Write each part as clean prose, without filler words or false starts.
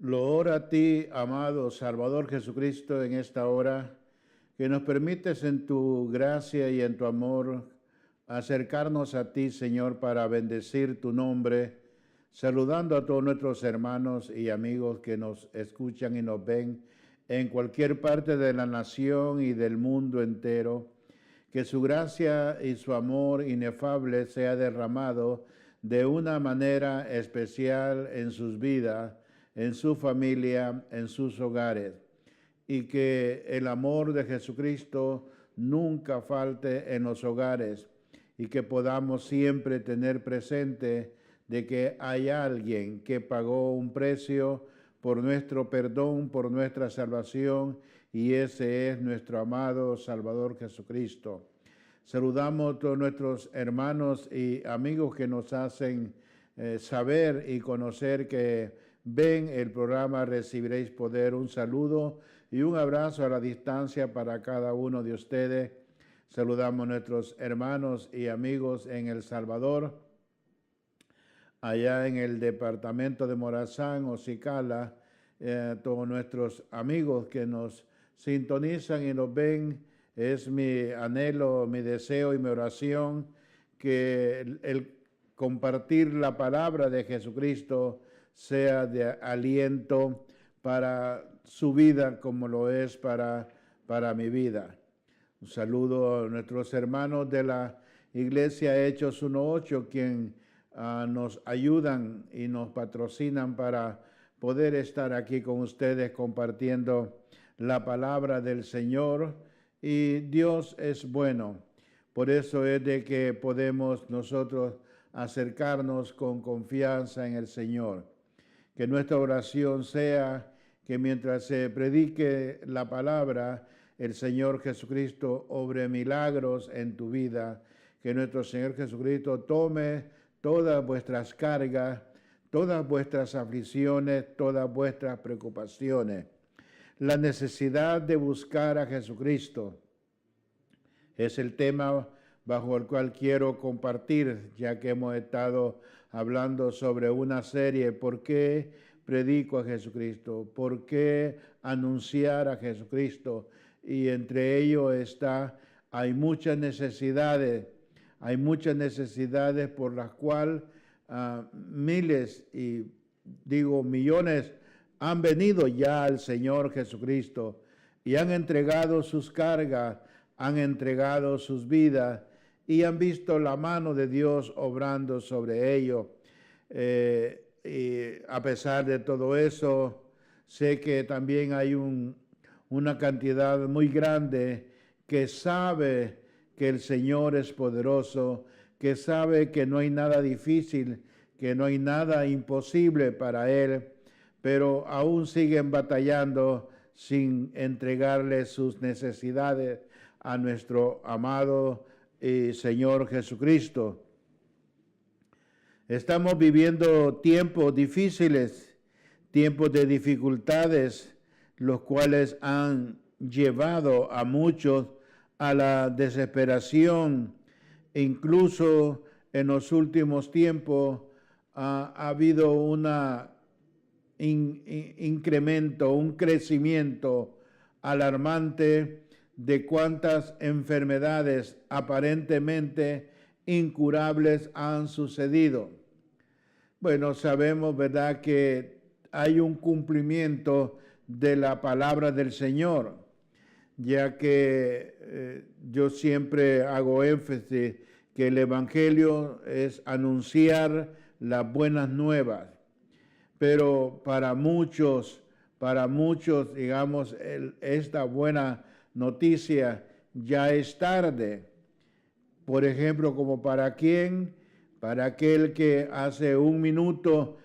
Lo oro a ti, amado Salvador Jesucristo, en esta hora, que nos permites en tu gracia y en tu amor acercarnos a ti, Señor, para bendecir tu nombre, saludando a todos nuestros hermanos y amigos que nos escuchan y nos ven en cualquier parte de la nación y del mundo entero. Que su gracia y su amor inefable sea derramado de una manera especial en sus vidas, en su familia, en sus hogares, y que el amor de Jesucristo nunca falte en los hogares, y que podamos siempre tener presente de que hay alguien que pagó un precio por nuestro perdón, por nuestra salvación, y ese es nuestro amado Salvador Jesucristo. Saludamos a todos nuestros hermanos y amigos que nos hacen saber y conocer que ven el programa Recibiréis Poder. Un saludo y un abrazo a la distancia para cada uno de ustedes. Saludamos a nuestros hermanos y amigos en El Salvador, allá en el departamento de Morazán o Cicala, todos nuestros amigos que nos sintonizan y nos ven. Es mi anhelo, mi deseo y mi oración que el compartir la palabra de Jesucristo sea de aliento para su vida como lo es para mi vida. Un saludo a nuestros hermanos de la Iglesia Hechos 1.8, quien nos ayudan y nos patrocinan para poder estar aquí con ustedes compartiendo la palabra del Señor. Y Dios es bueno. Por eso es de que podemos nosotros acercarnos con confianza en el Señor. Que nuestra oración sea que mientras se predique la palabra, el Señor Jesucristo obre milagros en tu vida. Que nuestro Señor Jesucristo tome todas vuestras cargas, todas vuestras aflicciones, todas vuestras preocupaciones. La necesidad de buscar a Jesucristo es el tema bajo el cual quiero compartir, ya que hemos estado hablando sobre una serie, ¿por qué predico a Jesucristo? ¿Por qué anunciar a Jesucristo? Y entre ellos hay muchas necesidades por las cuales miles y digo millones han venido ya al Señor Jesucristo y han entregado sus cargas, han entregado sus vidas y han visto la mano de Dios obrando sobre ellos. Y a pesar de todo eso, sé que también hay una cantidad muy grande que sabe que el Señor es poderoso, que sabe que no hay nada difícil, que no hay nada imposible para Él, pero aún siguen batallando sin entregarle sus necesidades a nuestro amado Señor Jesucristo. Estamos viviendo tiempos difíciles, tiempos de dificultades, los cuales han llevado a muchos a la desesperación. Incluso en los últimos tiempos ha habido un incremento, un crecimiento alarmante de cuántas enfermedades aparentemente incurables han sucedido. Bueno, sabemos, ¿verdad?, que hay un cumplimiento de la palabra del Señor, ya que yo siempre hago énfasis que el Evangelio es anunciar las buenas nuevas, pero para muchos, digamos, esta buena noticia ya es tarde. Por ejemplo, como para quién, para aquel que hace un minuto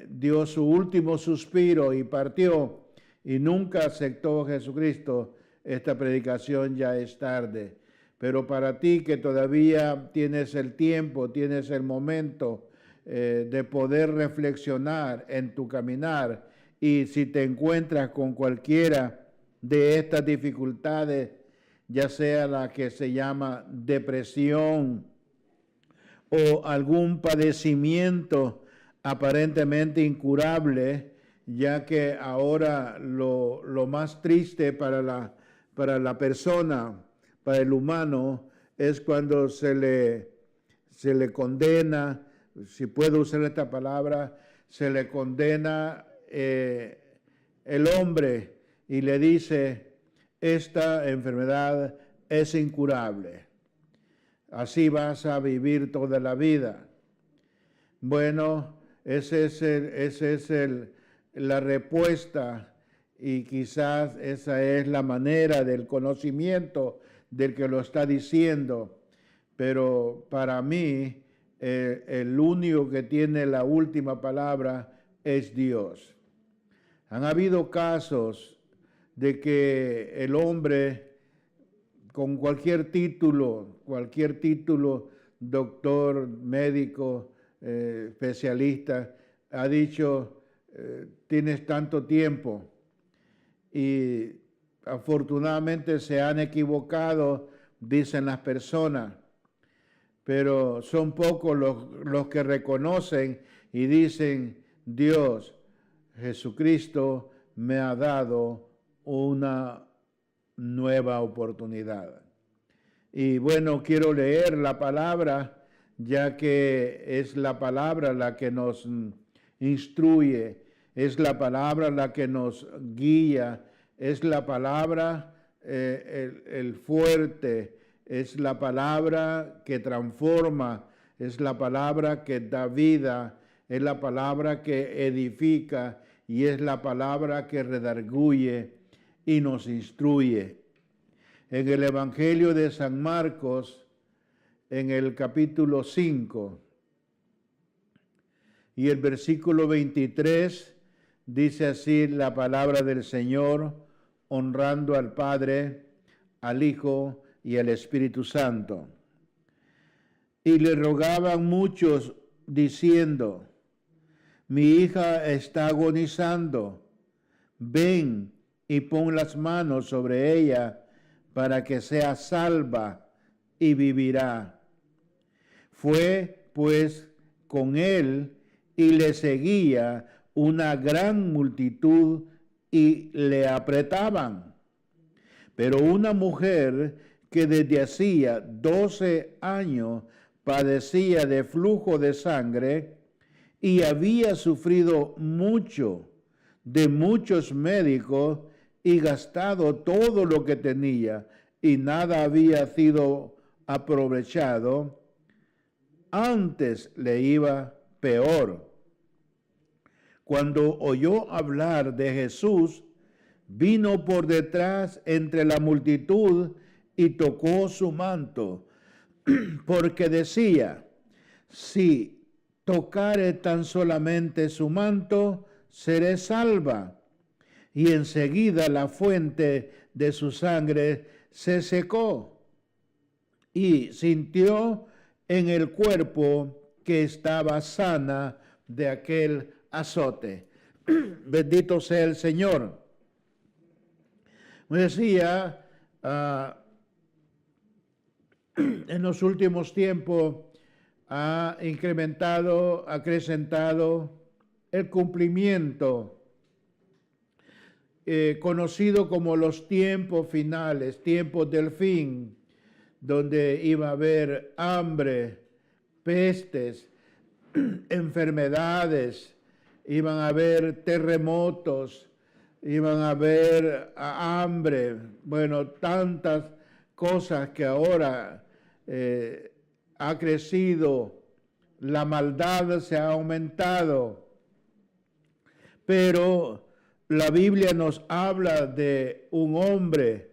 dio su último suspiro y partió y nunca aceptó a Jesucristo, esta predicación ya es tarde. Pero para ti que todavía tienes el tiempo, tienes el momento de poder reflexionar en tu caminar, y si te encuentras con cualquiera de estas dificultades, ya sea la que se llama depresión o algún padecimiento aparentemente incurable, ya que ahora lo más triste para la persona, para el humano, es cuando se le condena, si puedo usar esta palabra, se le condena el hombre y le dice, esta enfermedad es incurable, así vas a vivir toda la vida. Bueno, esa es la respuesta, y quizás esa es la manera del conocimiento del que lo está diciendo, pero para mí el único que tiene la última palabra es Dios. Han habido casos de que el hombre con cualquier título, doctor, médico, especialista, ha dicho, tienes tanto tiempo, y afortunadamente se han equivocado, dicen las personas, pero son pocos los que reconocen y dicen, Dios, Jesucristo me ha dado una nueva oportunidad. Y bueno, quiero leer la palabra, ya que es la palabra la que nos instruye, es la palabra la que nos guía, es la palabra el fuerte, es la palabra que transforma, es la palabra que da vida, es la palabra que edifica y es la palabra que redarguye y nos instruye. En el Evangelio de San Marcos, en el capítulo 5 y el versículo 23, dice así la palabra del Señor, honrando al Padre, al Hijo y al Espíritu Santo. Y le rogaban muchos diciendo, mi hija está agonizando, ven y pon las manos sobre ella para que sea salva y vivirá. Fue pues con él y le seguía una gran multitud y le apretaban. Pero una mujer que desde hacía 12 años padecía de flujo de sangre y había sufrido mucho de muchos médicos y gastado todo lo que tenía y nada había sido aprovechado, antes le iba peor. Cuando oyó hablar de Jesús, vino por detrás entre la multitud y tocó su manto, porque decía, si tocare tan solamente su manto, seré salva. Y enseguida la fuente de su sangre se secó y sintió en el cuerpo que estaba sana de aquel azote. Bendito sea el Señor. Me decía, en los últimos tiempos ha incrementado, acrecentado el cumplimiento conocido como los tiempos finales, tiempos del fin, donde iba a haber hambre, pestes, enfermedades, iban a haber terremotos, iban a haber hambre, bueno, tantas cosas que ahora ha crecido, la maldad se ha aumentado, pero la Biblia nos habla de un hombre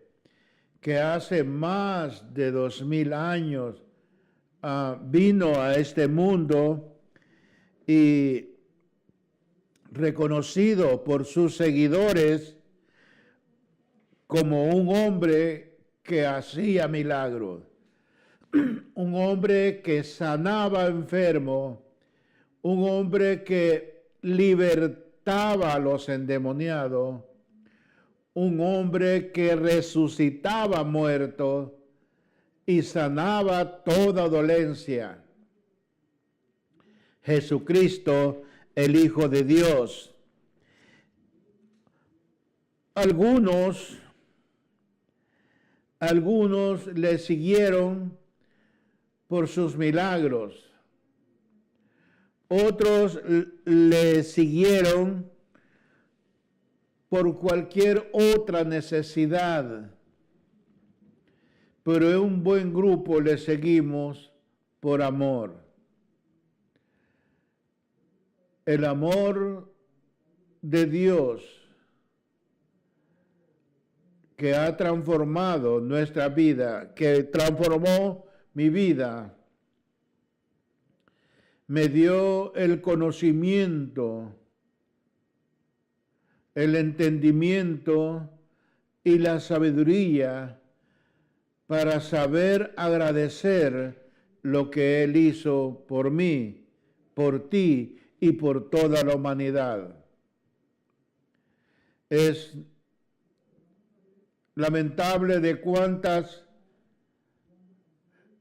que hace más de 2000 años vino a este mundo y reconocido por sus seguidores como un hombre que hacía milagros, un hombre que sanaba enfermos, un hombre que libertaba a los endemoniados, un hombre que resucitaba muertos y sanaba toda dolencia. Jesucristo, el Hijo de Dios. Algunos le siguieron por sus milagros. Otros le siguieron por cualquier otra necesidad. Pero en un buen grupo le seguimos por amor. El amor de Dios que ha transformado nuestra vida, que transformó mi vida, me dio el conocimiento, el entendimiento y la sabiduría para saber agradecer lo que Él hizo por mí, por ti y por toda la humanidad. Es lamentable de cuántas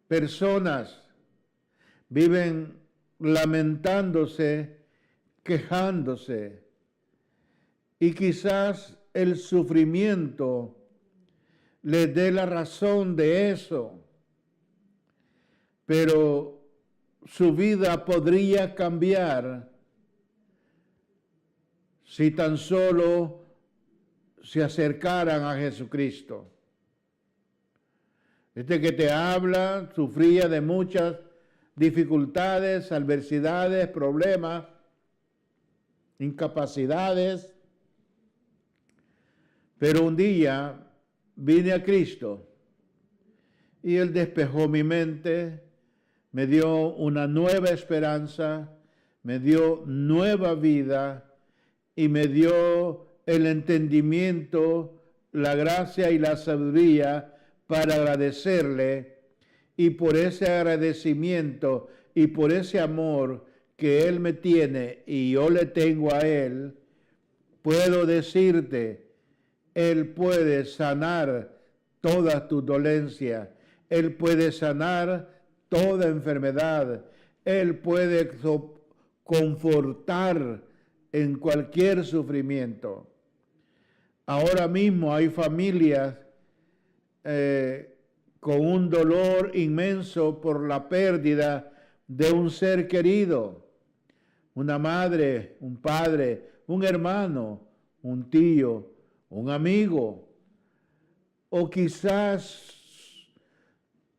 personas viven lamentándose, quejándose, y quizás el sufrimiento les dé la razón de eso, pero su vida podría cambiar si tan solo se acercaran a Jesucristo. Este que te habla sufría de muchas dificultades, adversidades, problemas, incapacidades, pero un día vine a Cristo y Él despejó mi mente, me dio una nueva esperanza, me dio nueva vida y me dio el entendimiento, la gracia y la sabiduría para agradecerle, y por ese agradecimiento y por ese amor que Él me tiene y yo le tengo a Él, puedo decirte, Él puede sanar todas tus dolencias, Él puede sanar toda enfermedad, Él puede confortar en cualquier sufrimiento. Ahora mismo hay familias con un dolor inmenso por la pérdida de un ser querido, una madre, un padre, un hermano, un tío, un amigo, o quizás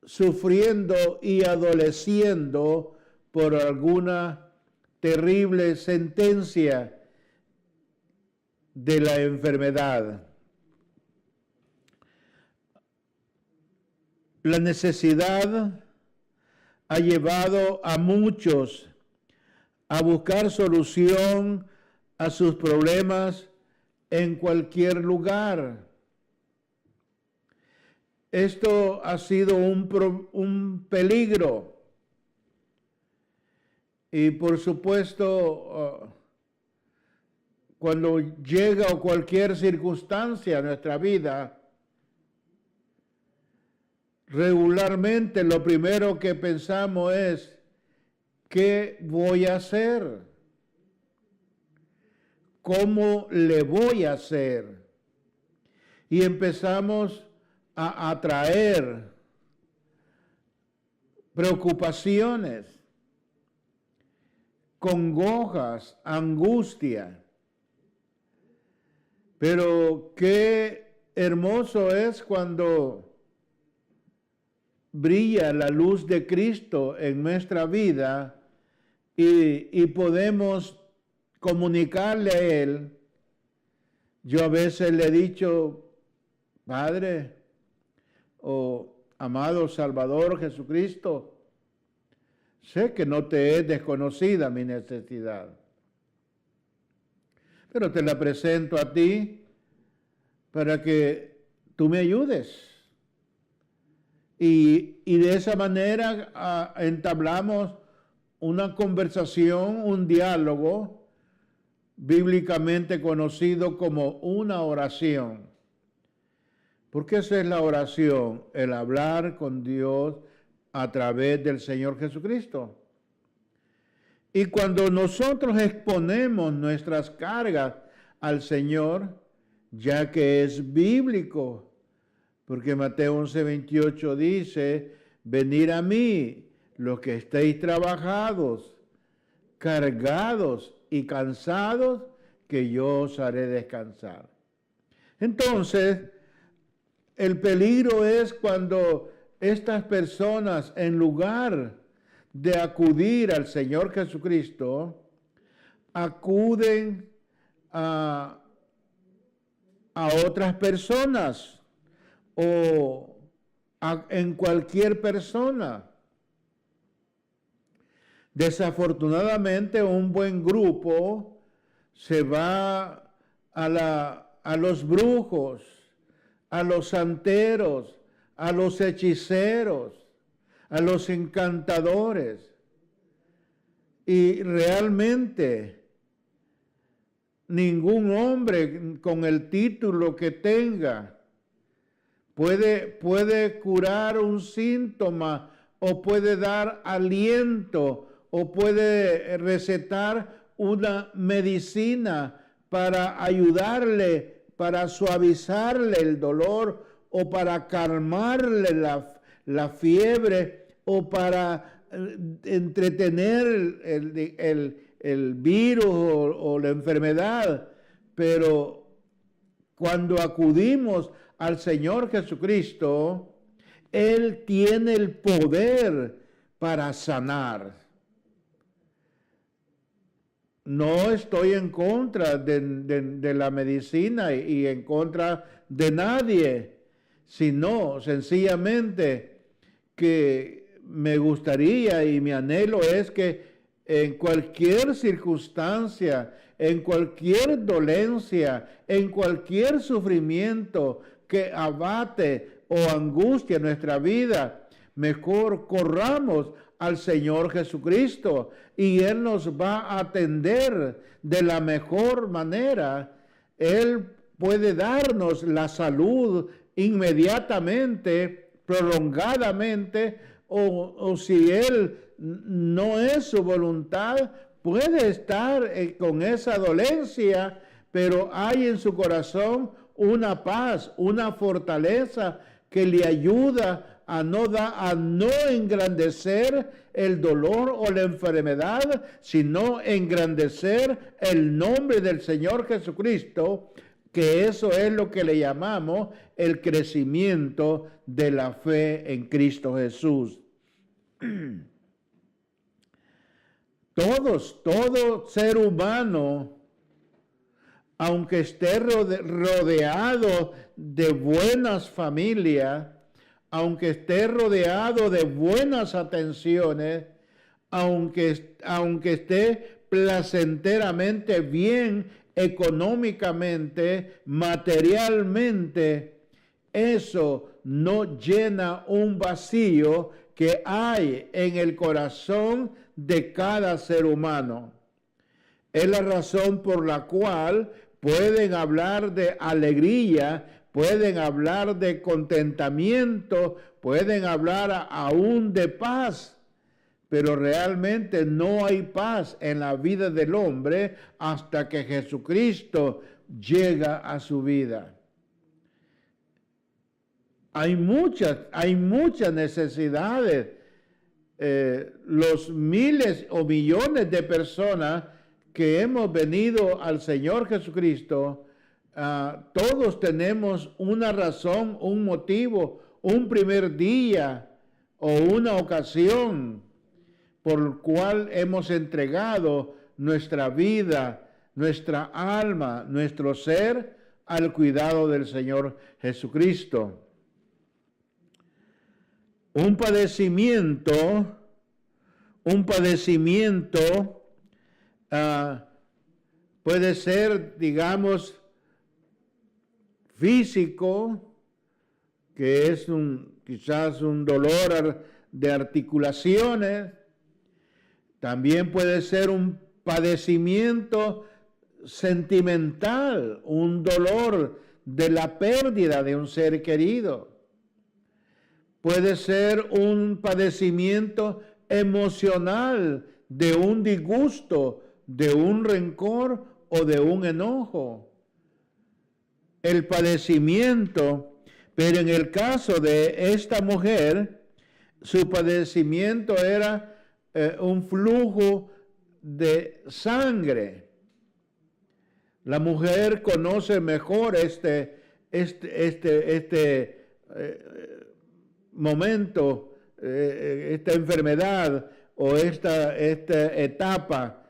sufriendo y adoleciendo por alguna terrible sentencia de la enfermedad. La necesidad ha llevado a muchos a buscar solución a sus problemas en cualquier lugar. Esto ha sido un peligro. Y por supuesto, cuando llega cualquier circunstancia a nuestra vida, regularmente lo primero que pensamos es, ¿qué voy a hacer? ¿Cómo le voy a hacer? Y empezamos a atraer preocupaciones, congojas, angustia. Pero qué hermoso es cuando brilla la luz de Cristo en nuestra vida y podemos comunicarle a Él. Yo a veces le he dicho, Padre o amado Salvador Jesucristo, sé que no te es desconocida mi necesidad, pero te la presento a ti para que tú me ayudes. Y de esa manera entablamos una conversación, un diálogo bíblicamente conocido como una oración. Porque esa es la oración, el hablar con Dios a través del Señor Jesucristo. Y cuando nosotros exponemos nuestras cargas al Señor, ya que es bíblico, porque Mateo 11:28 dice, venid a mí, los que estéis trabajados, cargados y cansados, que yo os haré descansar. Entonces, el peligro es cuando estas personas, en lugar de acudir al Señor Jesucristo, acuden a otras personas o en cualquier persona. Desafortunadamente, un buen grupo se va a los brujos, a los santeros, a los hechiceros, a los encantadores. Y realmente ningún hombre con el título que tenga puede curar un síntoma o puede dar aliento o puede recetar una medicina para ayudarle, para suavizarle el dolor o para calmarle la fiebre o para entretener el virus o la enfermedad. Pero cuando acudimos al Señor Jesucristo, Él tiene el poder para sanar. No estoy en contra de la medicina y en contra de nadie, sino sencillamente que me gustaría y mi anhelo es que en cualquier circunstancia, en cualquier dolencia, en cualquier sufrimiento que abate o angustia nuestra vida, mejor corramos al Señor Jesucristo y Él nos va a atender de la mejor manera. Él puede darnos la salud inmediatamente, prolongadamente, o si Él no es su voluntad, puede estar con esa dolencia, pero hay en su corazón una paz, una fortaleza que le ayuda a no engrandecer el dolor o la enfermedad, sino engrandecer el nombre del Señor Jesucristo, que eso es lo que le llamamos el crecimiento de la fe en Cristo Jesús. Todo ser humano, aunque esté rodeado de buenas familias, aunque esté rodeado de buenas atenciones, aunque esté placenteramente bien económicamente, materialmente, eso no llena un vacío que hay en el corazón de cada ser humano. Es la razón por la cual pueden hablar de alegría, pueden hablar de contentamiento, pueden hablar aún de paz, pero realmente no hay paz en la vida del hombre hasta que Jesucristo llega a su vida. Hay muchas necesidades. Los miles o millones de personas que hemos venido al Señor Jesucristo, todos tenemos una razón, un motivo, un primer día o una ocasión por el cual hemos entregado nuestra vida, nuestra alma, nuestro ser al cuidado del Señor Jesucristo. Un padecimiento puede ser, digamos, físico, que es quizás un dolor de articulaciones. También puede ser un padecimiento sentimental, un dolor de la pérdida de un ser querido. Puede ser un padecimiento emocional de un disgusto, de un rencor o de un enojo. el padecimiento, pero en el caso de esta mujer, su padecimiento era un flujo de sangre. La mujer conoce mejor este momento, esta enfermedad o esta etapa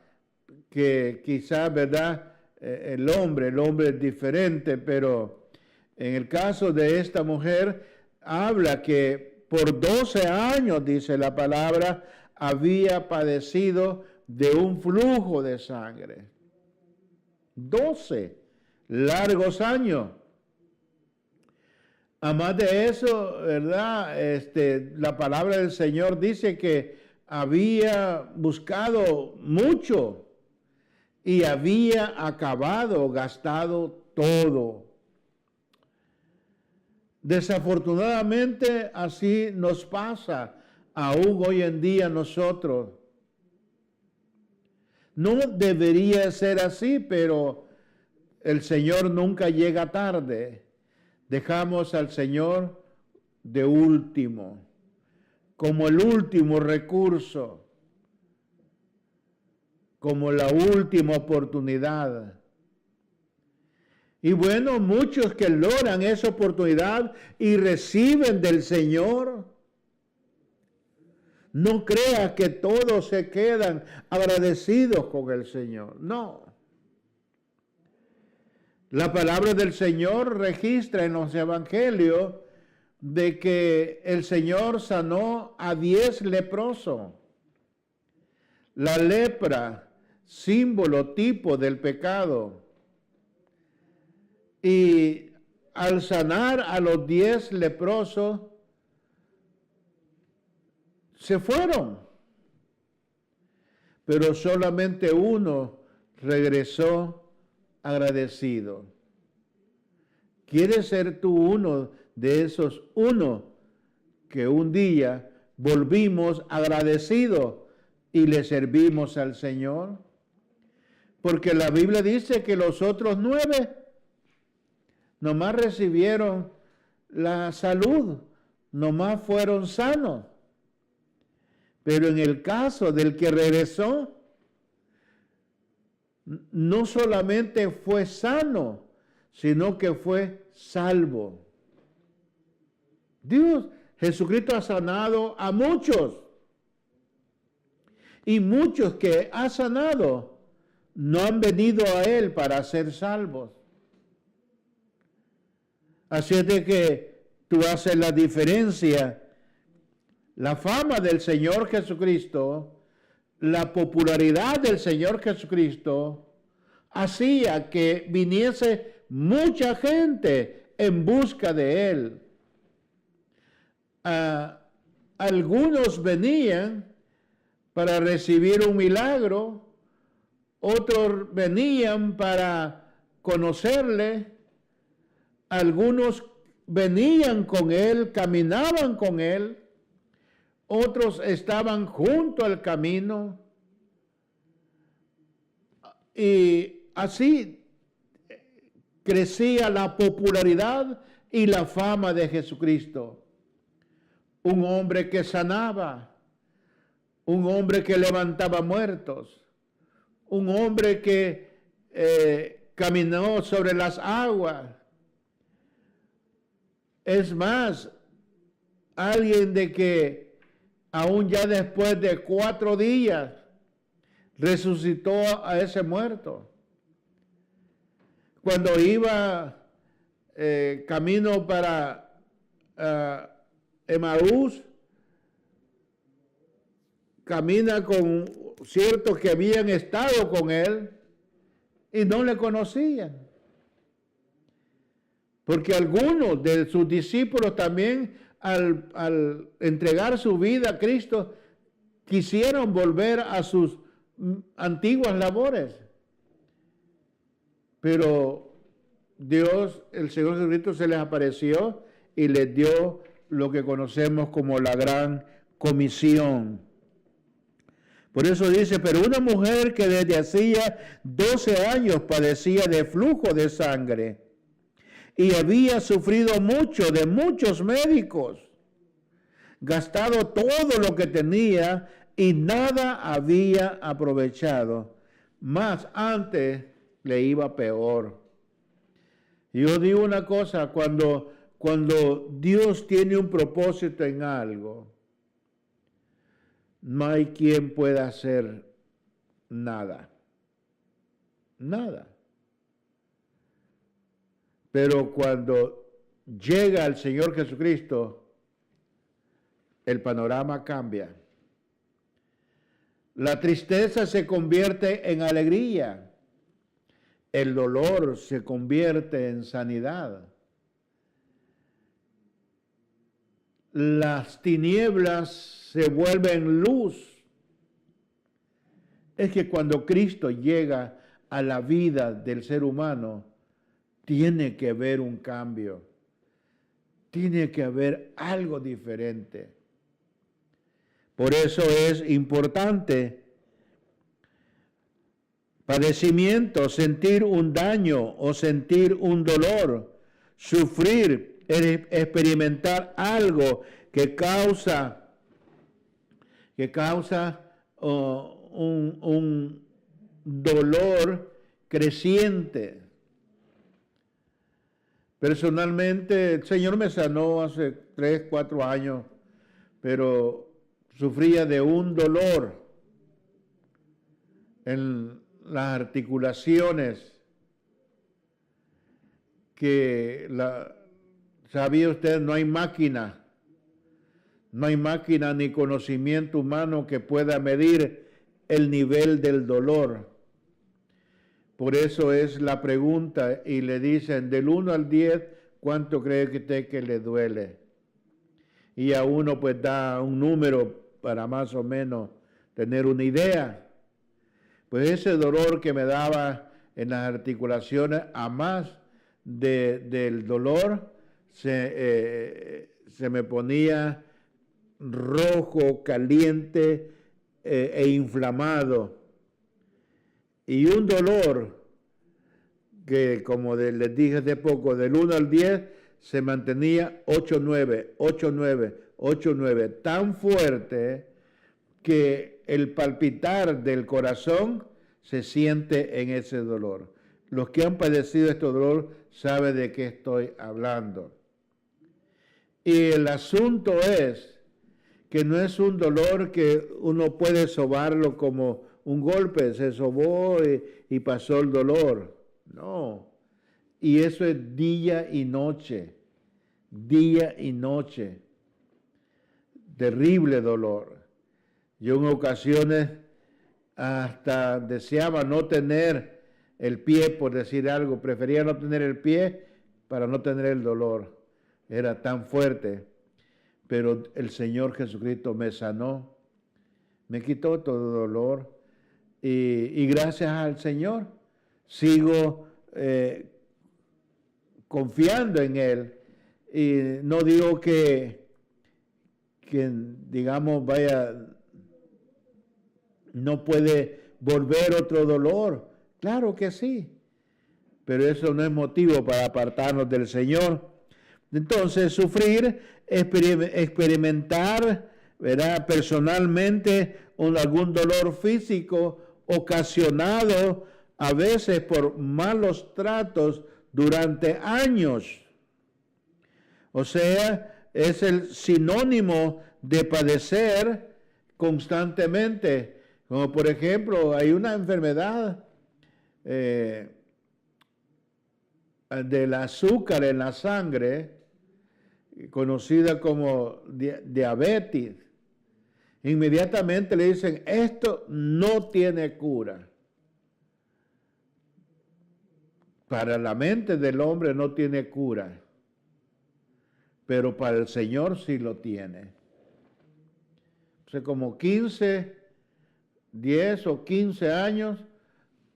que quizás, ¿verdad? El hombre es diferente, pero en el caso de esta mujer habla que por 12 años, dice la palabra, había padecido de un flujo de sangre. 12 largos años. Además de eso, ¿verdad? La palabra del Señor dice que había buscado mucho y había acabado, gastado todo. Desafortunadamente, así nos pasa aún hoy en día nosotros. No debería ser así, pero el Señor nunca llega tarde. Dejamos al Señor de último, como el último recurso, como la última oportunidad. Y bueno, muchos que logran esa oportunidad y reciben del Señor, no crea que todos se quedan agradecidos con el Señor. No. La palabra del Señor registra en los evangelios de que el Señor sanó a 10 leprosos. La lepra, símbolo, tipo del pecado. Y al sanar a los 10 leprosos, se fueron, pero solamente uno regresó agradecido. ¿Quieres ser tú uno de esos uno que un día volvimos agradecidos y le servimos al Señor? Porque la Biblia dice que los otros 9 nomás recibieron la salud, nomás fueron sanos. Pero en el caso del que regresó, no solamente fue sano, sino que fue salvo. Jesucristo ha sanado a muchos. Y muchos que ha sanado no han venido a Él para ser salvos. Así es de que tú haces la diferencia. La fama del Señor Jesucristo, la popularidad del Señor Jesucristo, hacía que viniese mucha gente en busca de Él. Algunos venían para recibir un milagro, otros venían para conocerle, algunos venían con Él, caminaban con Él, otros estaban junto al camino y así crecía la popularidad y la fama de Jesucristo. Un hombre que sanaba, un hombre que levantaba muertos, un hombre que caminó sobre las aguas. Es más, alguien de que aún ya después de 4 días, resucitó a ese muerto. Cuando iba camino para Emaús, camina con ciertos que habían estado con él y no le conocían. Porque algunos de sus discípulos también al entregar su vida a Cristo, quisieron volver a sus antiguas labores. Pero Dios, el Señor Jesucristo, se les apareció y les dio lo que conocemos como la gran comisión. Por eso dice, pero una mujer que desde hacía 12 años padecía de flujo de sangre y había sufrido mucho de muchos médicos, gastado todo lo que tenía y nada había aprovechado. Más antes le iba peor. Yo digo una cosa, cuando Dios tiene un propósito en algo, no hay quien pueda hacer nada. Nada. Pero cuando llega el Señor Jesucristo, el panorama cambia. La tristeza se convierte en alegría. El dolor se convierte en sanidad. Las tinieblas se vuelven luz. Es que cuando Cristo llega a la vida del ser humano, tiene que haber un cambio. Tiene que haber algo diferente. Por eso es importante padecimiento, sentir un daño o sentir un dolor, sufrir, experimentar algo que causa un dolor creciente. Personalmente, el Señor me sanó hace 3, 4 años, pero sufría de un dolor en las articulaciones que sabía usted, no hay máquina ni conocimiento humano que pueda medir el nivel del dolor. Por eso es la pregunta y le dicen del 1 al 10, ¿cuánto cree usted que le duele? Y a uno pues da un número para más o menos tener una idea. Pues ese dolor que me daba en las articulaciones, a más del dolor, se me ponía rojo, caliente e inflamado. Y un dolor que, como les dije hace poco, del 1 al 10, se mantenía 8, 9, 8, 9, 8, 9, tan fuerte que el palpitar del corazón se siente en ese dolor. Los que han padecido este dolor saben de qué estoy hablando. Y el asunto es que no es un dolor que uno puede sobarlo como un golpe, se sobó y pasó el dolor. No. Y eso es día y noche. Día y noche. Terrible dolor. Yo en ocasiones hasta deseaba no tener el pie, por decir algo. Prefería no tener el pie para no tener el dolor. Era tan fuerte. Pero el Señor Jesucristo me sanó. Me quitó todo dolor. Y gracias al Señor sigo confiando en Él. Y no digo que digamos, no puede volver otro dolor. Claro que sí. Pero eso no es motivo para apartarnos del Señor. Entonces, sufrir, experimentar, ¿verdad?, personalmente algún dolor físico ocasionado a veces por malos tratos durante años. O sea, es el sinónimo de padecer constantemente. Como por ejemplo, hay una enfermedad del azúcar en la sangre, conocida como diabetes. Inmediatamente le dicen, esto no tiene cura. Para la mente del hombre no tiene cura, pero para el Señor sí lo tiene. Hace como 10 o 15 años,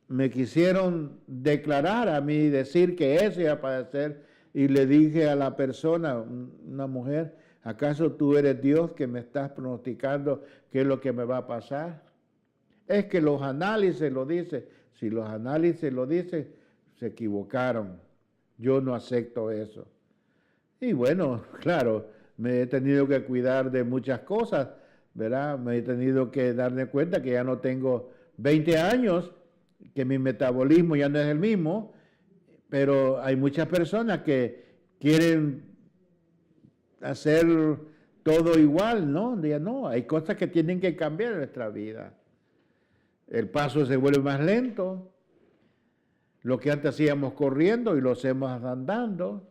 me quisieron declarar a mí, decir que eso iba a padecer, y le dije a la persona, una mujer, ¿acaso tú eres Dios que me estás pronosticando qué es lo que me va a pasar? Es que los análisis lo dicen. Si los análisis lo dicen, se equivocaron. yo no acepto eso. Y bueno, claro, me he tenido que cuidar de muchas cosas, ¿verdad? Me he tenido que darme cuenta que ya no tengo 20 años, que mi metabolismo ya no es el mismo, pero hay muchas personas que quieren hacer todo igual, ¿no? Ya no, hay cosas que tienen que cambiar en nuestra vida. El paso se vuelve más lento, lo que antes hacíamos corriendo y lo hacemos andando,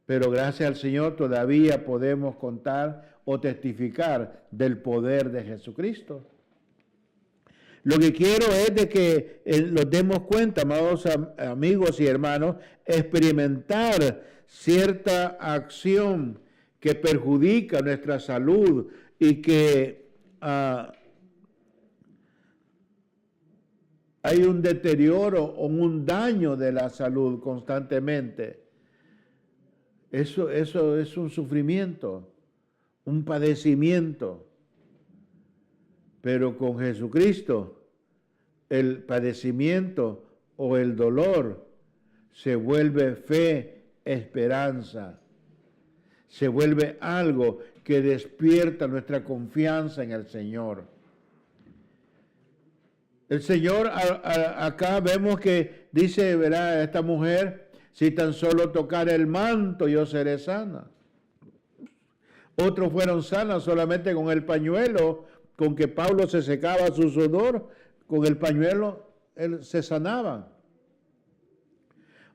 pero gracias al Señor todavía podemos contar o testificar del poder de Jesucristo. Lo que quiero es de que nos demos cuenta, amados amigos y hermanos, experimentar cierta acción que perjudica nuestra salud y que hay un deterioro o un daño de la salud constantemente. Eso es un sufrimiento, un padecimiento. Pero con Jesucristo, el padecimiento o el dolor se vuelve fe, esperanza. Se vuelve algo que despierta nuestra confianza en el Señor. El Señor, acá vemos que dice, verá, esta mujer, si tan solo tocar el manto, yo seré sana. Otros fueron sanas solamente con el pañuelo, con que Pablo se secaba su sudor, con el pañuelo él se sanaban.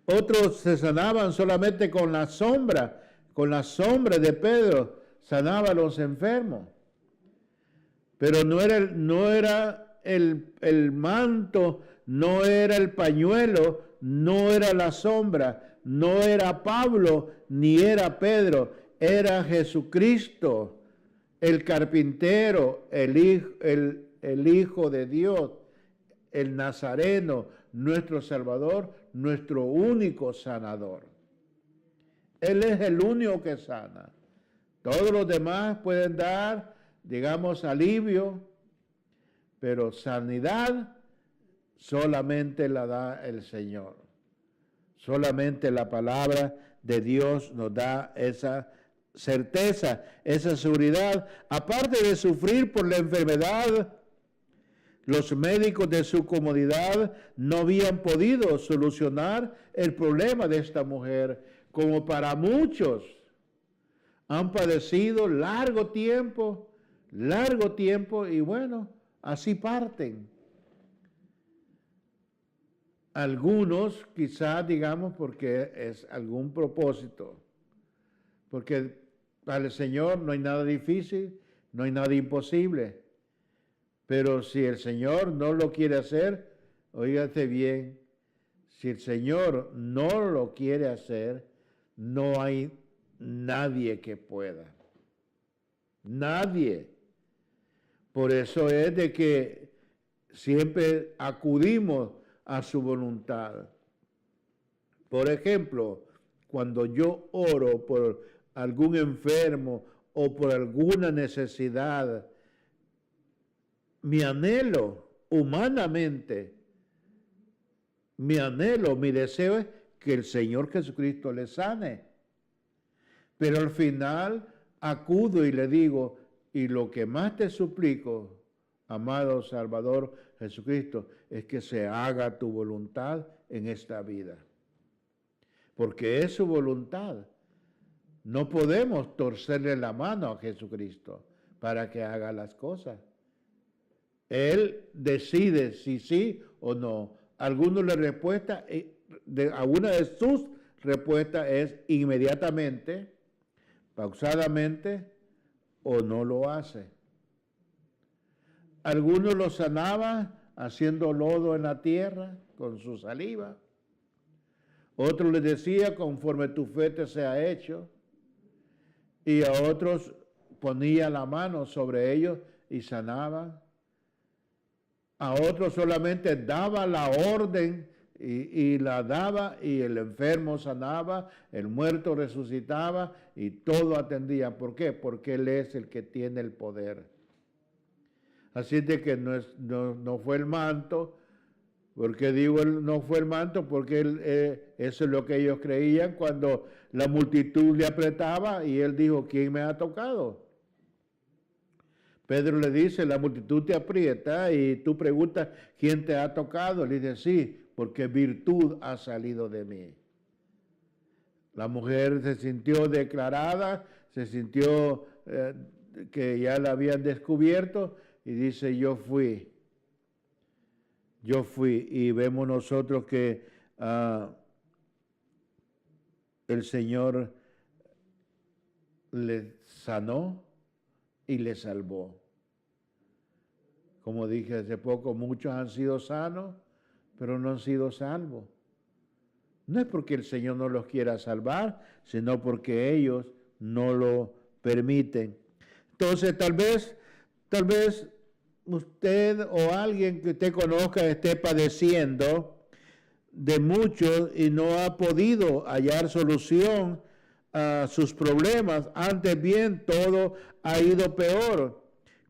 Otros se sanaban solamente con la sombra de Pedro, sanaba a los enfermos. Pero no era el manto, no era el pañuelo, no era la sombra, no era Pablo, ni era Pedro, era Jesucristo, el carpintero, el Hijo de Dios, el Nazareno, nuestro Salvador, nuestro único sanador. Él es el único que sana. Todos los demás pueden dar, digamos, alivio, pero sanidad solamente la da el Señor. Solamente la palabra de Dios nos da esa certeza, esa seguridad. Aparte de sufrir por la enfermedad, los médicos de su comodidad no habían podido solucionar el problema de esta mujer, como para muchos han padecido largo tiempo, y bueno, así parten. Algunos quizás, digamos, porque es algún propósito, porque para el Señor no hay nada difícil, no hay nada imposible, pero si el Señor no lo quiere hacer, óigate bien, si el Señor no lo quiere hacer, no hay nadie que pueda. Nadie. Por eso es de que siempre acudimos a su voluntad. Por ejemplo, cuando yo oro por algún enfermo o por alguna necesidad, mi anhelo humanamente, mi deseo es que el Señor Jesucristo le sane. Pero al final acudo y le digo, y lo que más te suplico, amado Salvador Jesucristo, es que se haga tu voluntad en esta vida. Porque es su voluntad. No podemos torcerle la mano a Jesucristo para que haga las cosas. Él decide si sí o no. Algunos la respuesta, alguna de sus respuestas es inmediatamente, pausadamente, o no lo hace. Algunos lo sanaban haciendo lodo en la tierra con su saliva. Otros les decía, conforme tu fe te sea hecho. Y a otros ponía la mano sobre ellos y sanaba. A otros solamente daba la orden y la daba, y el enfermo sanaba, el muerto resucitaba y todo atendía. ¿Por qué? Porque Él es el que tiene el poder. Así de que no fue el manto, ¿Por qué digo no fue el manto? Porque eso es lo que ellos creían cuando la multitud le apretaba y él dijo, ¿quién me ha tocado? Pedro le dice, la multitud te aprieta y tú preguntas, ¿quién te ha tocado? Le dice, sí, porque virtud ha salido de mí. La mujer se sintió declarada, se sintió que ya la habían descubierto y dice, yo fui. Y vemos nosotros que el Señor le sanó y le salvó. Como dije hace poco, muchos han sido sanos, pero no han sido salvos. No es porque el Señor no los quiera salvar, sino porque ellos no lo permiten. Entonces, tal vez usted o alguien que usted conozca esté padeciendo de mucho y no ha podido hallar solución a sus problemas. Antes bien, todo ha ido peor,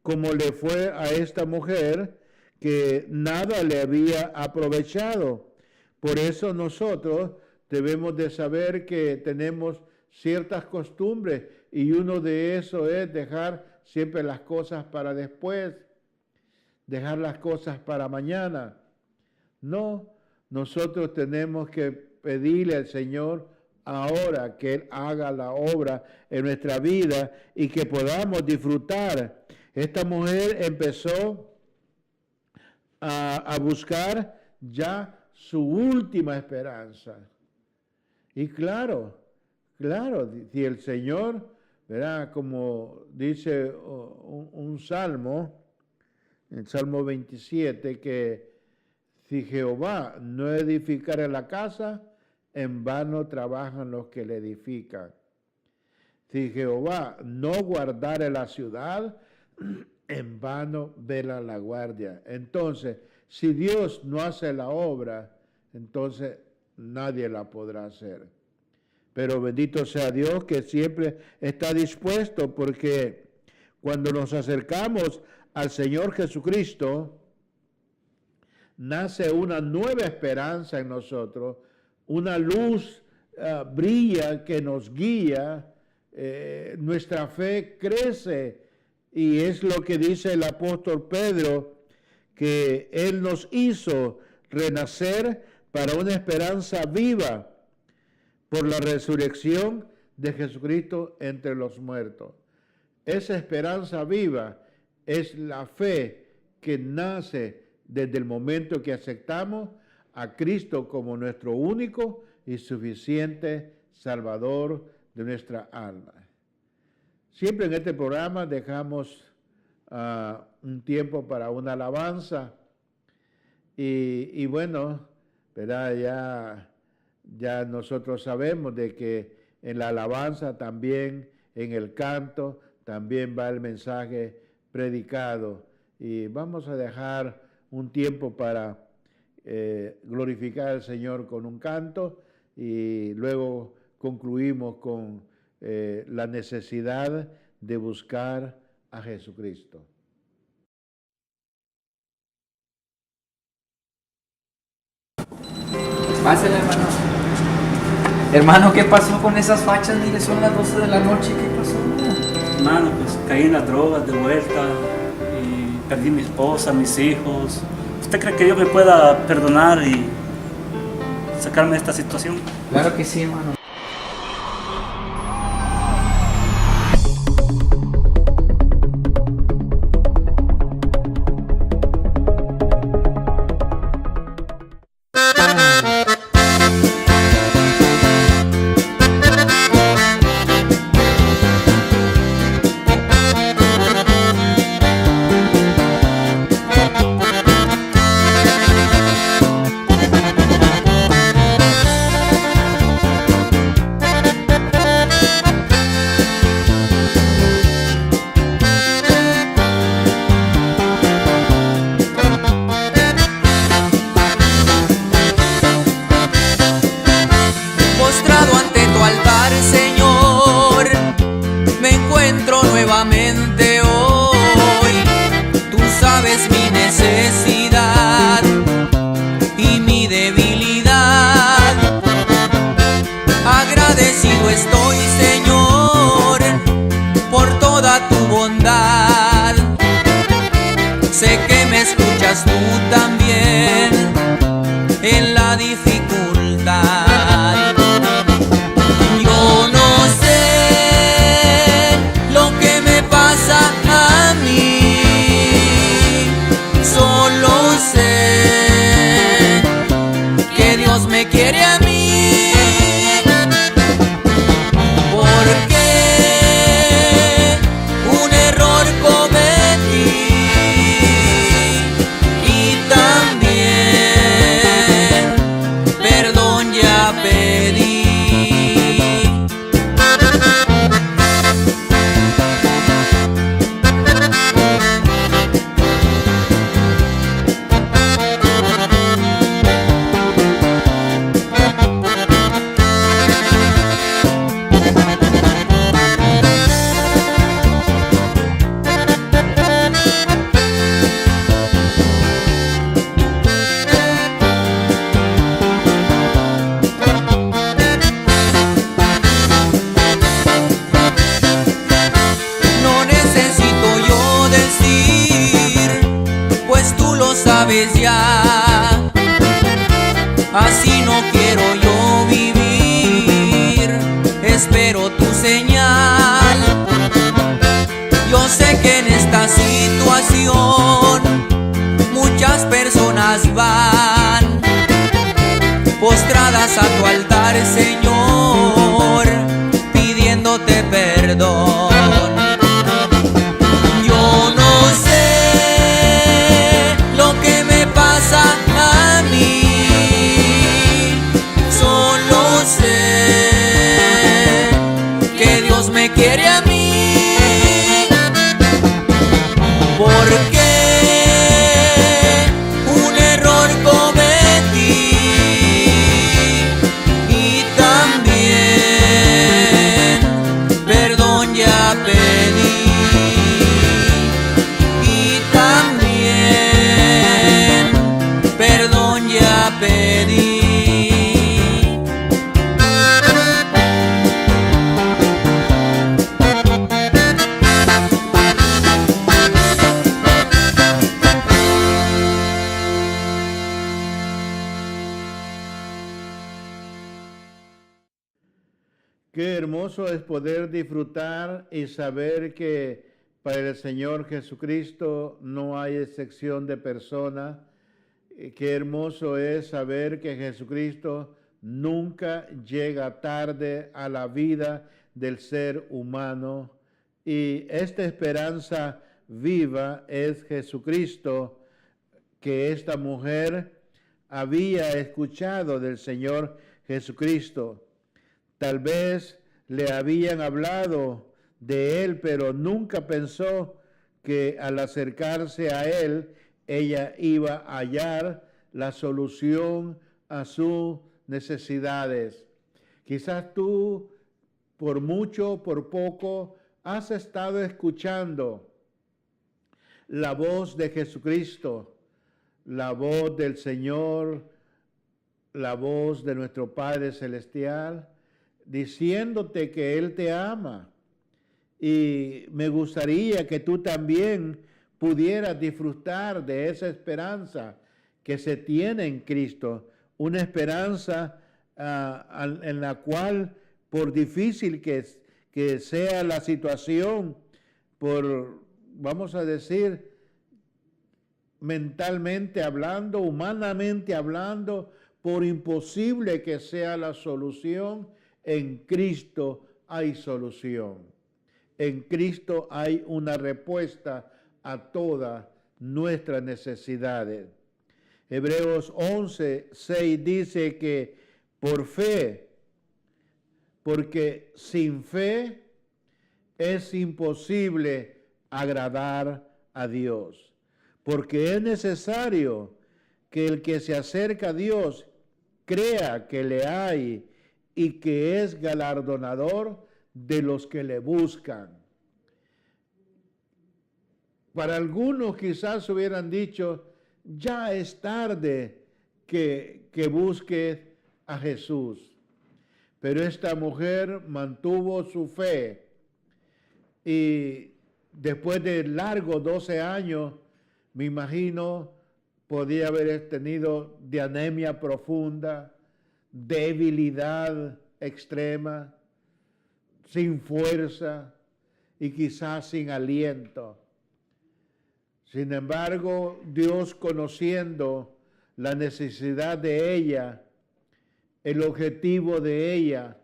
como le fue a esta mujer que nada le había aprovechado. Por eso nosotros debemos de saber que tenemos ciertas costumbres y uno de eso es dejar siempre las cosas para después, dejar las cosas para mañana. No, nosotros tenemos que pedirle al Señor ahora que Él haga la obra en nuestra vida y que podamos disfrutar. Esta mujer empezó a buscar ya su última esperanza. Y claro, si el Señor, ¿verdad? Como dice un salmo, el Salmo 27, que si Jehová no edificara la casa, en vano trabajan los que la edifican. Si Jehová no guardara la ciudad, en vano vela la guardia. Entonces, si Dios no hace la obra, entonces nadie la podrá hacer. Pero bendito sea Dios que siempre está dispuesto, porque cuando nos acercamos al Señor Jesucristo, nace una nueva esperanza en nosotros, una luz brilla que nos guía, nuestra fe crece y es lo que dice el apóstol Pedro, que Él nos hizo renacer para una esperanza viva por la resurrección de Jesucristo entre los muertos. Esa esperanza viva es la fe que nace desde el momento que aceptamos a Cristo como nuestro único y suficiente Salvador de nuestra alma. Siempre en este programa dejamos un tiempo para una alabanza y bueno, ¿verdad? Ya nosotros sabemos de que en la alabanza también, en el canto, también va el mensaje predicado. Y vamos a dejar un tiempo para glorificar al Señor con un canto y luego concluimos con la necesidad de buscar a Jesucristo. Pásale, hermano. Hermano, ¿qué pasó con esas fachas? Mire, son las 12 de la noche. ¿Qué pasó? Hermano, pues caí en las drogas de vuelta y perdí a mi esposa, mis hijos. ¿Usted cree que Dios me pueda perdonar y sacarme de esta situación? Claro que sí, hermano. así no quiero yo vivir. Espero tu señal. Yo sé que en esta situación muchas personas van postradas a tu altar, Señor, pidiéndote perdón. Yo no sé lo que me pasa a mí, solo sé que Dios me quiere a mí. Porque un error cometí y también perdón ya pedí, y también perdón ya pedí. Qué hermoso es poder disfrutar y saber que para el Señor Jesucristo no hay excepción de persona. Qué hermoso es saber que Jesucristo nunca llega tarde a la vida del ser humano. Y esta esperanza viva es Jesucristo, que esta mujer había escuchado del Señor Jesucristo. Tal vez le habían hablado de él, pero nunca pensó que al acercarse a él, ella iba a hallar la solución a sus necesidades. Quizás tú, por mucho, por poco, has estado escuchando la voz de Jesucristo, la voz del Señor, la voz de nuestro Padre Celestial, diciéndote que Él te ama. Y me gustaría que tú también pudieras disfrutar de esa esperanza que se tiene en Cristo, una esperanza en la cual, por difícil que sea la situación, vamos a decir, mentalmente hablando, humanamente hablando, por imposible que sea la solución, en Cristo hay solución. En Cristo hay una respuesta a todas nuestras necesidades. Hebreos 11:6 dice que por fe, porque sin fe es imposible agradar a Dios, porque es necesario que el que se acerca a Dios crea que le hay y que es galardonador de los que le buscan. Para algunos quizás hubieran dicho, ya es tarde que busques a Jesús. Pero esta mujer mantuvo su fe y después de largos 12 años, me imagino, podía haber tenido de anemia profunda, debilidad extrema, sin fuerza y quizás sin aliento. Sin embargo, Dios, conociendo la necesidad de ella, el objetivo de ella,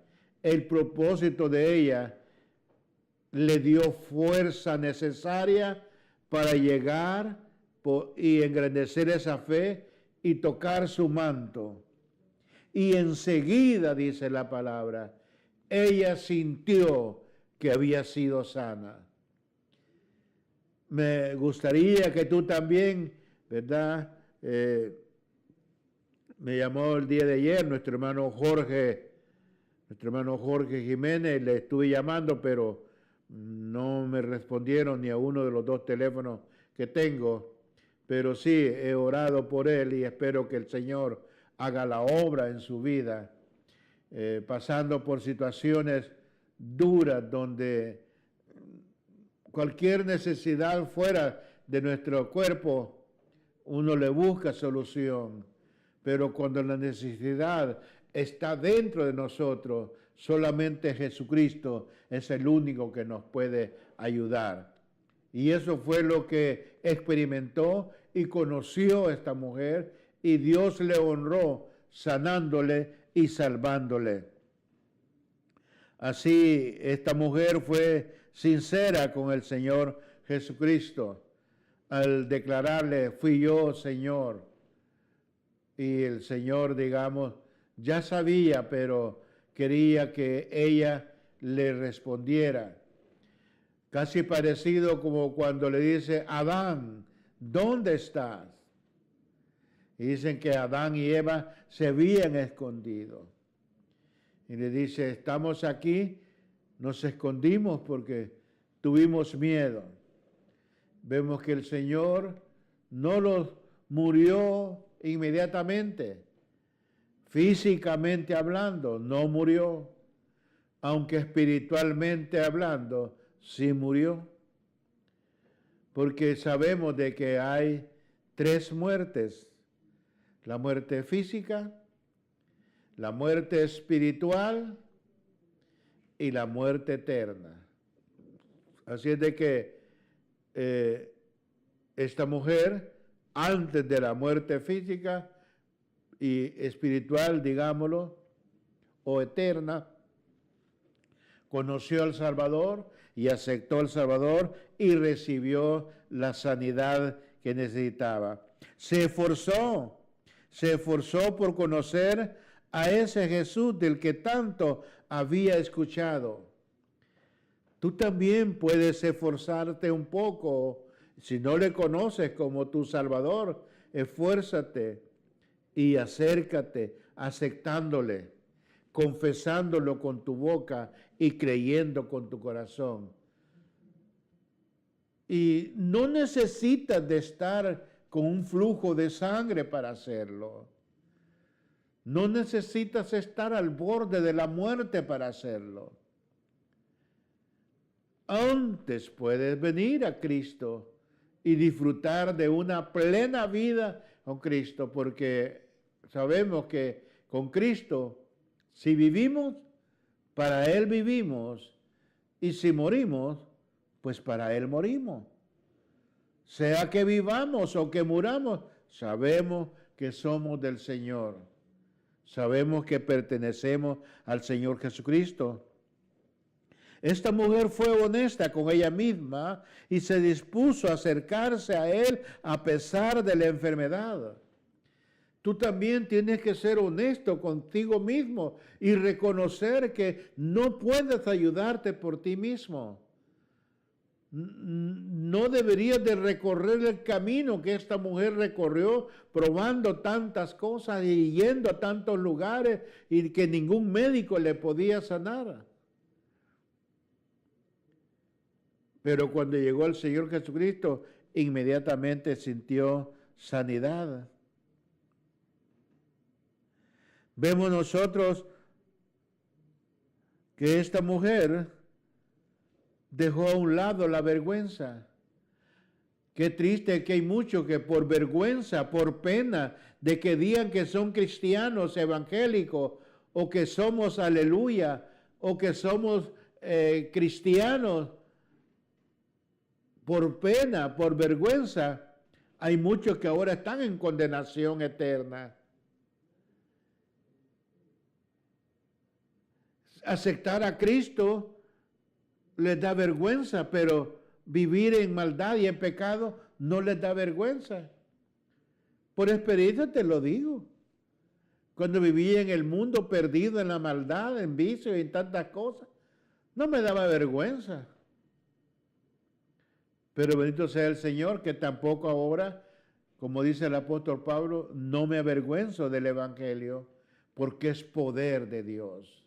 el propósito de ella, le dio fuerza necesaria para llegar y engrandecer esa fe y tocar su manto. Y enseguida, dice la palabra, ella sintió que había sido sana. Me gustaría que tú también, ¿verdad? Me llamó el día de ayer nuestro hermano Jorge Jiménez, le estuve llamando, pero no me respondieron ni a uno de los dos teléfonos que tengo. Pero sí, he orado por él y espero que el Señor haga la obra en su vida, pasando por situaciones duras donde cualquier necesidad fuera de nuestro cuerpo, uno le busca solución. pero cuando la necesidad está dentro de nosotros, solamente Jesucristo es el único que nos puede ayudar. Y eso fue lo que experimentó y conoció esta mujer, y Dios le honró sanándole y salvándole. Así, esta mujer fue sincera con el Señor Jesucristo al declararle, fui yo, Señor. Y el Señor, digamos, ya sabía, pero quería que ella le respondiera. Casi parecido como cuando le dice, Adán, ¿dónde estás? Y dicen que Adán y Eva se habían escondido. Y le dice, estamos aquí, nos escondimos porque tuvimos miedo. Vemos que el Señor no los murió inmediatamente. Físicamente hablando, no murió. Aunque espiritualmente hablando, sí murió. Porque sabemos de que hay 3 muertes. La muerte física, la muerte espiritual y la muerte eterna. Así es de que esta mujer, antes de la muerte física y espiritual, digámoslo, o eterna, conoció al Salvador y aceptó al Salvador y recibió la sanidad que necesitaba. Se esforzó por conocer a ese Jesús del que tanto había escuchado. Tú también puedes esforzarte un poco. Si no le conoces como tu Salvador, esfuérzate y acércate aceptándole, confesándolo con tu boca y creyendo con tu corazón. Y no necesitas de estar con un flujo de sangre para hacerlo. No necesitas estar al borde de la muerte para hacerlo. Antes puedes venir a Cristo y disfrutar de una plena vida con Cristo, porque sabemos que con Cristo, si vivimos, para Él vivimos, y si morimos, pues para Él morimos. Sea que vivamos o que muramos, sabemos que somos del Señor. Sabemos que pertenecemos al Señor Jesucristo. Esta mujer fue honesta con ella misma y se dispuso a acercarse a Él a pesar de la enfermedad. Tú también tienes que ser honesto contigo mismo y reconocer que no puedes ayudarte por ti mismo. No deberías de recorrer el camino que esta mujer recorrió, probando tantas cosas y yendo a tantos lugares y que ningún médico le podía sanar. Pero cuando llegó el Señor Jesucristo, inmediatamente sintió sanidad. Vemos nosotros que esta mujer dejó a un lado la vergüenza. Qué triste que hay muchos que por vergüenza, por pena de que digan que son cristianos evangélicos o que somos aleluya o que somos cristianos, por pena, por vergüenza, hay muchos que ahora están en condenación eterna. Aceptar a Cristo les da vergüenza, pero vivir en maldad y en pecado no les da vergüenza. Por experiencia te lo digo. Cuando vivía en el mundo perdido en la maldad, en vicio y en tantas cosas, no me daba vergüenza. Pero bendito sea el Señor, que tampoco ahora, como dice el apóstol Pablo, no me avergüenzo del Evangelio, porque es poder de Dios.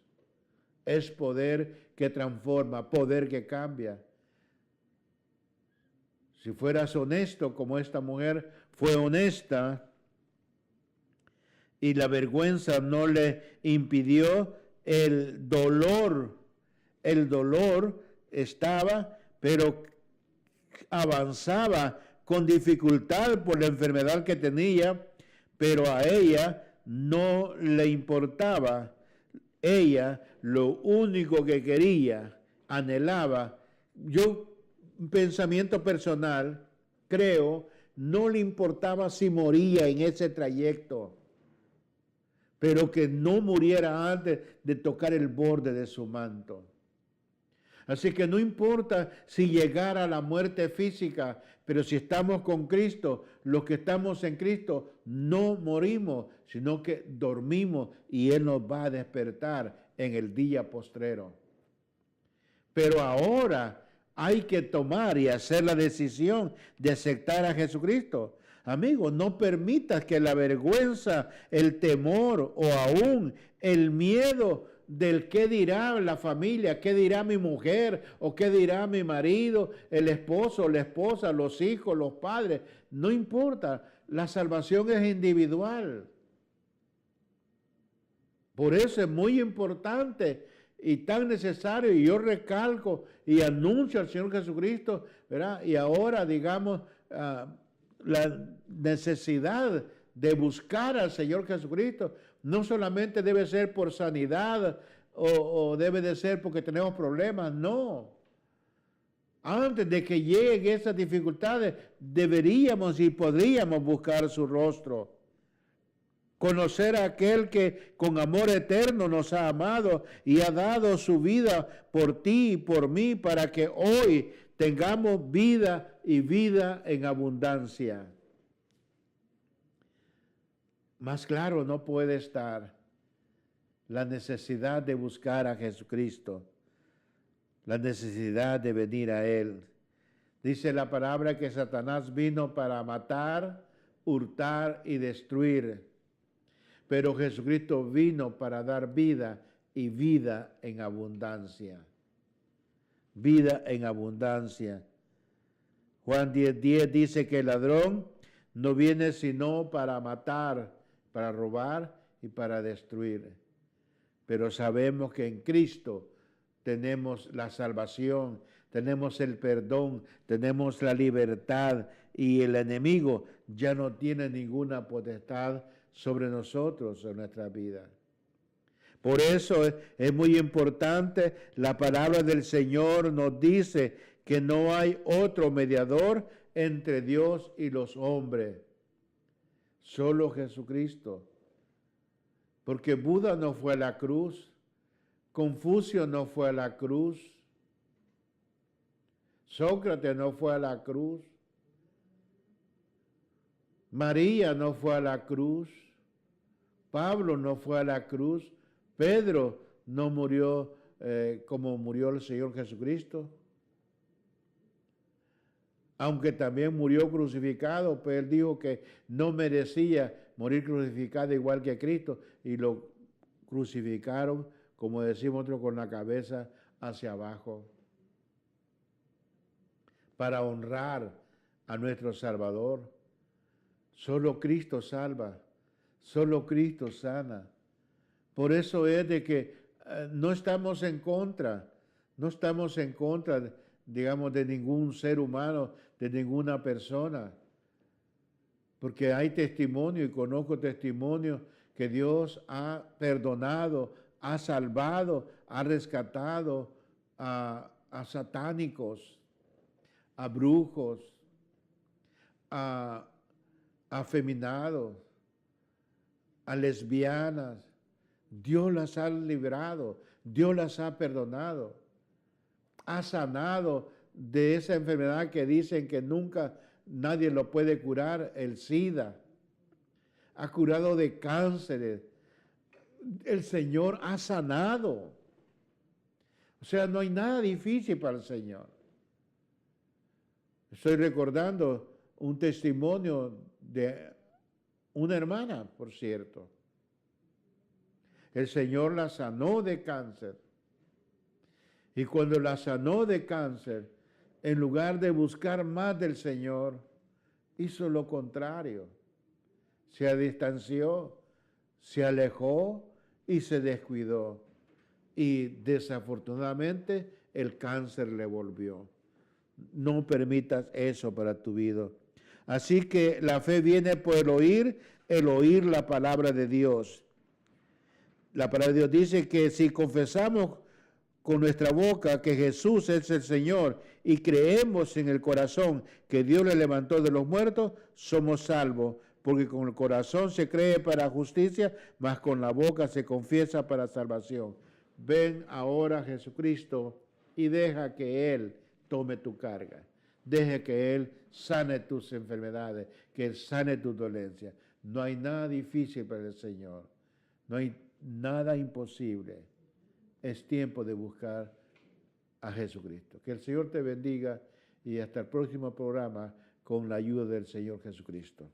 Es poder que transforma, poder que cambia. Si fueras honesto como esta mujer fue honesta y la vergüenza no le impidió, el dolor estaba, pero avanzaba con dificultad por la enfermedad que tenía, pero a ella no le importaba. Ella lo único que quería, anhelaba, pensamiento personal, creo, no le importaba si moría en ese trayecto, pero que no muriera antes de tocar el borde de su manto. Así que no importa si llegara a la muerte física, pero si estamos con Cristo, los que estamos en Cristo no morimos, sino que dormimos y Él nos va a despertar en el día postrero. Pero ahora hay que tomar y hacer la decisión de aceptar a Jesucristo. Amigo, no permitas que la vergüenza, el temor o aún el miedo del qué dirá la familia, qué dirá mi mujer o qué dirá mi marido, el esposo, la esposa, los hijos, los padres, no importa, la salvación es individual. Por eso es muy importante y tan necesario, y yo recalco y anuncio al Señor Jesucristo, ¿verdad? Y ahora, digamos, la necesidad de buscar al Señor Jesucristo no solamente debe ser por sanidad o debe de ser porque tenemos problemas, no. Antes de que lleguen esas dificultades, deberíamos y podríamos buscar su rostro. Conocer a aquel que con amor eterno nos ha amado y ha dado su vida por ti y por mí para que hoy tengamos vida y vida en abundancia. Más claro no puede estar la necesidad de buscar a Jesucristo, la necesidad de venir a Él. Dice la palabra que Satanás vino para matar, hurtar y destruir, pero Jesucristo vino para dar vida y vida en abundancia. Vida en abundancia. Juan 10:10 dice que el ladrón no viene sino para matar, para robar y para destruir. Pero sabemos que en Cristo tenemos la salvación, tenemos el perdón, tenemos la libertad y el enemigo ya no tiene ninguna potestad sobre nosotros en nuestra vida. Por eso es muy importante, la palabra del Señor nos dice que no hay otro mediador entre Dios y los hombres. Solo Jesucristo. Porque Buda no fue a la cruz, Confucio no fue a la cruz, Sócrates no fue a la cruz, María no fue a la cruz, Pablo no fue a la cruz, Pedro no murió como murió el Señor Jesucristo. Aunque también murió crucificado, pues él dijo que no merecía morir crucificado igual que Cristo y lo crucificaron, como decimos nosotros, con la cabeza hacia abajo, para honrar a nuestro Salvador. Solo Cristo salva, solo Cristo sana. Por eso es de que no estamos en contra, digamos, de ningún ser humano, de ninguna persona. Porque hay testimonio, y conozco testimonios, que Dios ha perdonado, ha salvado, ha rescatado a satánicos, a brujos, a afeminados, a lesbianas. Dios las ha librado, Dios las ha perdonado. Ha sanado de esa enfermedad que dicen que nunca nadie lo puede curar, el SIDA. Ha curado de cánceres. El Señor ha sanado. O sea, no hay nada difícil para el Señor. Estoy recordando un testimonio de una hermana, por cierto. El Señor la sanó de cáncer. Y cuando la sanó de cáncer, en lugar de buscar más del Señor, hizo lo contrario. Se distanció, se alejó y se descuidó. Y desafortunadamente el cáncer le volvió. No permitas eso para tu vida. Así que la fe viene por el oír el oír la palabra de Dios. La palabra de Dios dice que si confesamos con nuestra boca que Jesús es el Señor y creemos en el corazón que Dios le levantó de los muertos, somos salvos, porque con el corazón se cree para justicia, mas con la boca se confiesa para salvación. Ven ahora a Jesucristo y deja que Él tome tu carga. Deja que Él sane tus enfermedades, que Él sane tus dolencias. No hay nada difícil para el Señor. No hay nada imposible. Es tiempo de buscar a Jesucristo. Que el Señor te bendiga y hasta el próximo programa con la ayuda del Señor Jesucristo.